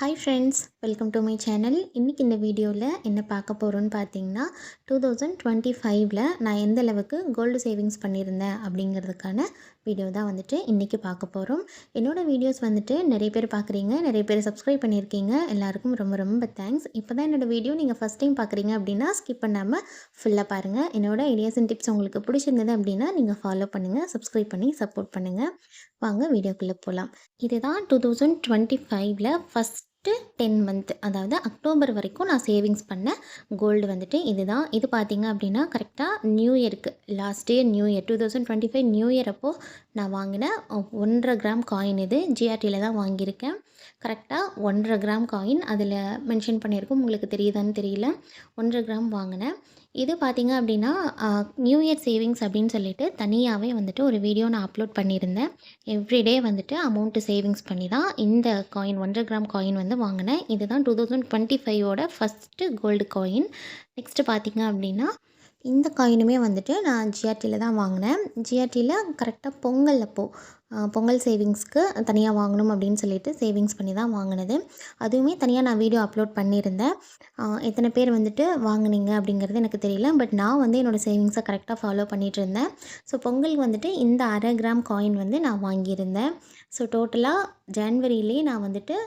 Hi friends, welcome to my channel. இன்றைக்கி இந்த வீடியோவில் என்ன பார்க்க போகிறோன்னு பார்த்தீங்கன்னா 2025ல் நான் எந்த அளவுக்கு கோல்டு சேவிங்ஸ் பண்ணியிருந்தேன் அப்படிங்கிறதுக்கான வீடியோ தான் வந்துட்டு இன்றைக்கி பார்க்க போகிறோம். என்னோடய வீடியோஸ் வந்துட்டு நிறைய பேர் பார்க்குறீங்க, நிறைய பேர் சப்ஸ்கிரைப் பண்ணியிருக்கீங்க. எல்லாருக்கும் ரொம்ப ரொம்ப தேங்க்ஸ். இப்போ தான் என்னோடய வீடியோ நீங்கள் ஃபஸ்ட் டைம் பார்க்குறீங்க அப்படின்னா ஸ்கிப் பண்ணாமல் ஃபுல்லாக பாருங்கள். என்னோட ஐடியாஸ் அண்ட் டிப்ஸ் உங்களுக்கு பிடிச்சிருந்தது அப்படின்னா நீங்கள் ஃபாலோ பண்ணுங்கள், சப்ஸ்கிரைப் பண்ணி சப்போர்ட் பண்ணுங்கள். வாங்க வீடியோக்குள்ளே போகலாம். இதுதான் 2025ல் ஃபஸ்ட்டு 10 மந்த், அதாவது அக்டோபர் வரைக்கும் நான் சேவிங்ஸ் பண்ண கோல்டு வந்துட்டு இதுதான். இது பார்த்தீங்க அப்படின்னா கரெக்டாக நியூ இயருக்கு, last year new year 2025 new year அப்போது நான் வாங்கின 1.5 கிராம் காயின். இது ஜிஆர்டியில் தான் வாங்கியிருக்கேன். கரெக்டாக 1.5 கிராம் காயின் அதில் மென்ஷன் பண்ணியிருக்கோம், உங்களுக்கு தெரியுதான்னு தெரியல. 1.5 கிராம் வாங்கினேன். இது பார்த்திங்க அப்படின்னா நியூ இயர் சேவிங்ஸ் அப்படின்னு சொல்லிட்டு தனியாகவே வந்துட்டு ஒரு வீடியோ நான் அப்லோட் பண்ணியிருந்தேன். எவ்ரிடே வந்துட்டு அமௌண்ட்டு சேவிங்ஸ் பண்ணி தான் இந்த காயின் 1.5 கிராம் காயின் வந்து வாங்கினேன். இதுதான் 2025ஓட ஃபஸ்ட்டு கோல்டு காயின். நெக்ஸ்ட்டு பார்த்திங்க அப்படின்னா இந்த காயினுமே வந்துட்டு நான் ஜிஆர்டியில் தான் வாங்கினேன். ஜிஆர்டியில் கரெக்டாக பொங்கல் அப்போது பொங்கல் சேவிங்ஸ்க்கு தனியாக வாங்கணும் அப்படின்னு சொல்லிட்டு சேவிங்ஸ் பண்ணி தான் வாங்கினது. அதுவுமே தனியாக நான் வீடியோ அப்லோட் பண்ணியிருந்தேன். எத்தனை பேர் வந்துட்டு வாங்கினீங்க அப்படிங்கிறது எனக்கு தெரியல. பட் நான் வந்து என்னோடய சேவிங்ஸை கரெக்டாக ஃபாலோ பண்ணிகிட்டு இருந்தேன். ஸோ பொங்கல் வந்துட்டு இந்த 1/2 கிராம் காயின் வந்து நான் வாங்கியிருந்தேன். ஸோ டோட்டலாக ஜான்வரியிலே நான் வந்துட்டு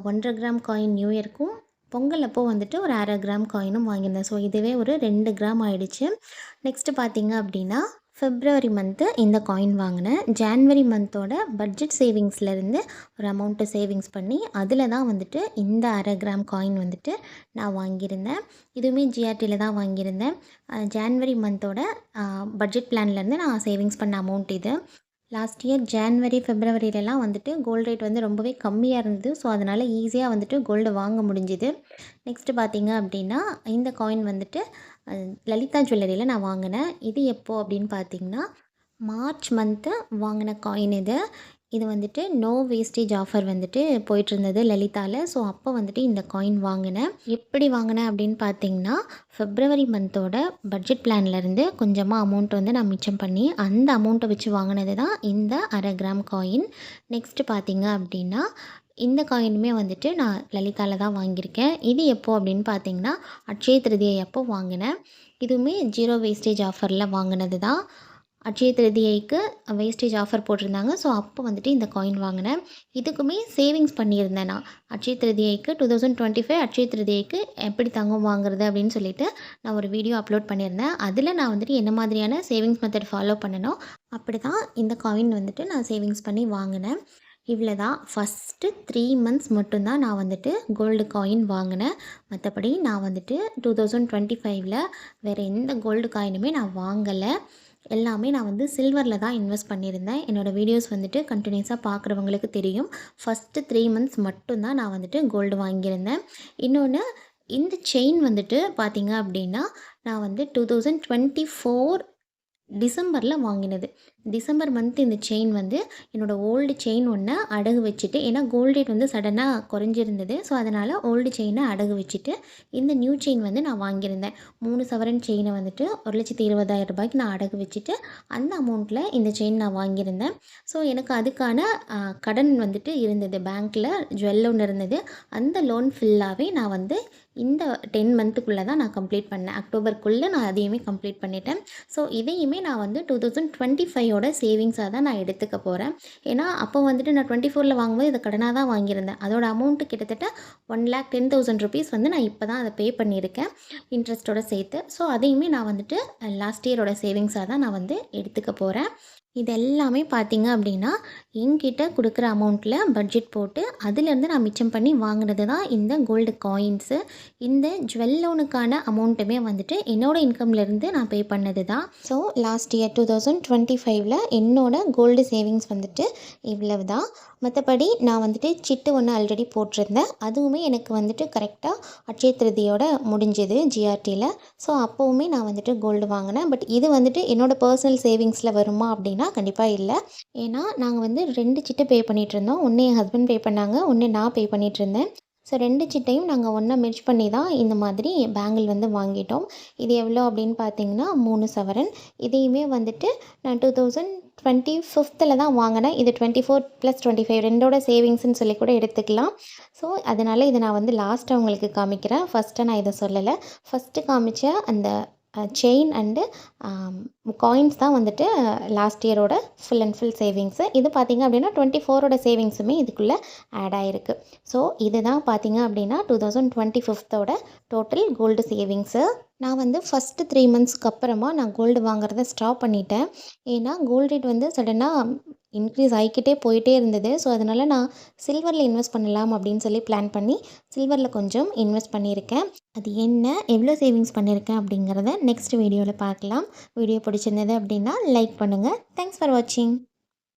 1.5 கிராம் காயின் நியூ இயர்க்கும் பொங்கல் அப்போது வந்துட்டு ஒரு 1/2 கிராம் காயினும் வாங்கியிருந்தேன். ஸோ இதுவே ஒரு 2 கிராம் ஆகிடுச்சு. நெக்ஸ்ட்டு பார்த்திங்க அப்படின்னா ஃபெப்ரவரி மந்த்து இந்த காயின் வாங்கினேன். ஜான்வரி மந்தோட பட்ஜெட் சேவிங்ஸ்லேருந்து ஒரு அமௌண்ட்டை சேவிங்ஸ் பண்ணி அதில் தான் வந்துட்டு இந்த 1/2 கிராம் காயின் வந்துட்டு நான் வாங்கியிருந்தேன். இதுவுமே ஜிஆர்டியில் தான் வாங்கியிருந்தேன். ஜான்வரி மந்தோட பட்ஜெட் பிளான்லேருந்து நான் சேவிங்ஸ் பண்ண அமௌண்ட் இது. லாஸ்ட் இயர் ஜான்வரி ஃபெப்ரவரியிலலாம் வந்துட்டு கோல்டு ரேட் வந்து ரொம்பவே கம்மியாக இருந்தது. ஸோ அதனால் ஈஸியாக வந்துட்டு கோல்டு வாங்க முடிஞ்சுது. நெக்ஸ்ட்டு பார்த்திங்க அப்படின்னா இந்த காயின் வந்துட்டு லலிதா ஜுவல்லரியில் நான் வாங்கினேன். இது எப்போது அப்படின்னு பார்த்திங்கன்னா மார்ச் மந்த்து வாங்கின காயின் இது. இது வந்துட்டு நோ வேஸ்டேஜ் ஆஃபர் வந்துட்டு போயிட்டுருந்தது லலிதாவில். ஸோ அப்போ வந்துட்டு இந்த காயின் வாங்கினேன். எப்படி வாங்கினேன் அப்படின்னு பார்த்தீங்கன்னா ஃபெப்ரவரி மந்தோட பட்ஜெட் பிளான்லேருந்து கொஞ்சமாக அமௌண்ட் வந்து நான் மிச்சம் பண்ணி அந்த அமௌண்ட்டை வச்சு வாங்கினது தான் இந்த 1/2 கிராம் காயின். நெக்ஸ்ட்டு பார்த்தீங்க அப்படின்னா இந்த காயினுமே வந்துட்டு நான் லலிதாவில் தான் வாங்கியிருக்கேன். இது எப்போது அப்படின்னு பார்த்தீங்கன்னா அட்சய திருதியை அப்போ வாங்கினேன். இதுவுமே 0 வேஸ்டேஜ் ஆஃபரில் வாங்கினது தான். அட்சய திருதியைக்கு வேஸ்டேஜ் ஆஃபர் போட்டிருந்தாங்க. ஸோ அப்போ வந்துட்டு இந்த காயின் வாங்கினேன். இதுக்குமே சேவிங்ஸ் பண்ணியிருந்தேன் நான். அட்சய திருதியைக்கு 2025 அட்சய திருதியைக்கு எப்படி தங்கம் வாங்குறது அப்படின்னு சொல்லிட்டு நான் ஒரு வீடியோ அப்லோட் பண்ணியிருந்தேன். அதில் நான் வந்துட்டு என்ன மாதிரியான சேவிங்ஸ் மெத்தட் ஃபாலோ பண்ணனோ அப்படி தான் இந்த காயின் வந்துட்டு நான் சேவிங்ஸ் பண்ணி வாங்கினேன். இவ்வளோ தான். ஃபஸ்ட்டு 3 மந்த்ஸ் மட்டும்தான் நான் வந்துட்டு கோல்டு காயின் வாங்கினேன். மற்றபடி நான் வந்துட்டு 2025ல் வேறு எந்த கோல்டு காயினுமே நான் வாங்கலை. எல்லாமே நான் வந்து சில்வரில் தான் இன்வெஸ்ட் பண்ணியிருந்தேன். என்னோடய வீடியோஸ் வந்துட்டு கண்டினியூஸாக பார்க்குறவங்களுக்கு தெரியும். ஃபஸ்ட்டு 3 மந்த்ஸ் மட்டும்தான் நான் வந்துட்டு கோல்டு வாங்கியிருந்தேன். இன்னொன்று, இந்த செயின் வந்துட்டு பார்த்திங்க அப்படின்னா நான் வந்து 2024 டிசம்பரில் வாங்கினது. டிசம்பர் மந்த் இந்த செயின் வந்து என்னோடய ஓல்டு செயின் ஒன்று அடகு வச்சுட்டு, ஏன்னா கோல்டு ரேட் வந்து சடனாக குறைஞ்சிருந்தது. ஸோ அதனால் ஓல்டு செயினை அடகு வச்சுட்டு இந்த நியூ செயின் வந்து நான் வாங்கியிருந்தேன். 3 சவரன் செயினை வந்துட்டு 1,20,000 ரூபாய்க்கு நான் அடகு வச்சுட்டு அந்த அமௌண்ட்டில் இந்த செயின் நான் வாங்கியிருந்தேன். ஸோ எனக்கு அதுக்கான கடன் வந்துட்டு இருந்தது. பேங்க்கில் ஜுவல் லோன் இருந்தது. அந்த லோன் ஃபுல்லாகவே நான் வந்து இந்த 10 மந்த்துக்குள்ளே தான் நான் கம்ப்ளீட் பண்ணேன். அக்டோபருக்குள்ளே நான் அதையுமே கம்ப்ளீட் பண்ணிட்டேன். ஸோ இதையுமே நான் வந்து 2025ஓட சேவிங்ஸாக தான் நான் எடுத்துக்க போகிறேன். ஏன்னா அப்போ வந்துட்டு நான் 24ல் வாங்கும்போது இதை கடனாக தான் வாங்கியிருந்தேன். அதோட அமௌண்ட்டு கிட்டத்தட்ட 1,10,000 ருபீஸ் வந்து நான் இப்போ தான் அதை பே பண்ணியிருக்கேன், இன்ட்ரெஸ்ட்டோடு சேர்த்து. ஸோ அதையுமே நான் வந்துட்டு லாஸ்ட் இயரோட சேவிங்ஸாக தான் நான் வந்து எடுத்துக்க போகிறேன். இது எல்லாமே பார்த்திங்க அப்படின்னா என்கிட்ட கொடுக்குற அமௌண்ட்டில் பட்ஜெட் போட்டு அதிலேருந்து நான் மிச்சம் பண்ணி வாங்கினது தான் இந்த கோல்டு காயின்ஸு. இந்த ஜுவல் லோனுக்கான அமௌண்ட்டுமே வந்துட்டு என்னோடய இன்கம்லேருந்து நான் பே பண்ணது தான். ஸோ லாஸ்ட் இயர் 2025ல் என்னோடய கோல்டு சேவிங்ஸ் வந்துட்டு இவ்வளவு தான். மற்றபடி நான் வந்துட்டு சிட்டு ஒன்று ஆல்ரெடி போட்டிருந்தேன். அதுவுமே எனக்கு வந்துட்டு கரெக்டாக அட்சய திருதியோட முடிஞ்சது ஜிஆர்டியில். ஸோ அப்போவுமே நான் வந்துட்டு கோல்டு வாங்கினேன். பட் இது வந்துட்டு என்னோடய பர்சனல் சேவிங்ஸில் வருமா அப்படின்னா கண்டிப்பாக இல்லை. ஏன்னா நாங்கள் வந்து 2 சிட்டு பே பண்ணிகிட்டு இருந்தோம். ஒன்று என் ஹஸ்பண்ட் பே பண்ணாங்க, ஒன்று நான் பே பண்ணிகிட்டு இருந்தேன். ஸோ 2 சிட்டையும் நாங்கள் ஒன்றா மெர்ஜ் பண்ணி தான் இந்த மாதிரி பேங்கிள் வந்து வாங்கிட்டோம். இது எவ்வளோ அப்படின்னு பார்த்தீங்கன்னா 3 சவரன். இதையுமே வந்துட்டு நான் 2025 தான் வாங்கினேன். இது 24 + 25 2ஓட சேவிங்ஸ்ன்னு சொல்லி கூட எடுத்துக்கலாம். ஸோ அதனால் இதை நான் வந்து லாஸ்ட்டாக உங்களுக்கு காமிக்கிறேன். ஃபஸ்ட்டு நான் இதை சொல்லலை. ஃபஸ்ட்டு காமிச்ச அந்த செயின் அண்டு காயின்ஸ் தான் வந்துட்டு லாஸ்ட் இயரோட ஃபுல் அண்ட் ஃபுல் சேவிங்ஸு. இது பார்த்திங்க அப்படின்னா 24ஓட சேவிங்ஸுமே இதுக்குள்ளே ஆட் ஆகிருக்கு. ஸோ இதுதான் பார்த்திங்க அப்படின்னா 2025ஓட டோட்டல் கோல்டு சேவிங்ஸு. நான் வந்து ஃபஸ்ட்டு 3 மந்த்ஸ்க்கு அப்புறமா நான் கோல்டு வாங்குறத ஸ்டாப் பண்ணிட்டேன். ஏன்னா கோல்டு ரேட் வந்து சடனாக இன்க்ரீஸ் ஆகிக்கிட்டே போயிட்டே இருந்தது. ஸோ அதனால் நான் சில்வரில் இன்வெஸ்ட் பண்ணலாம் அப்படின்னு சொல்லி பிளான் பண்ணி சில்வரில் கொஞ்சம் இன்வெஸ்ட் பண்ணியிருக்கேன். அது என்ன, எவ்வளோ சேவிங்ஸ் பண்ணியிருக்கேன் அப்படிங்கிறத நெக்ஸ்ட் வீடியோவில் பார்க்கலாம். வீடியோ பிடிச்சிருந்தது அப்படின்னா லைக் பண்ணுங்கள். தேங்க்ஸ் ஃபார் வாட்சிங்.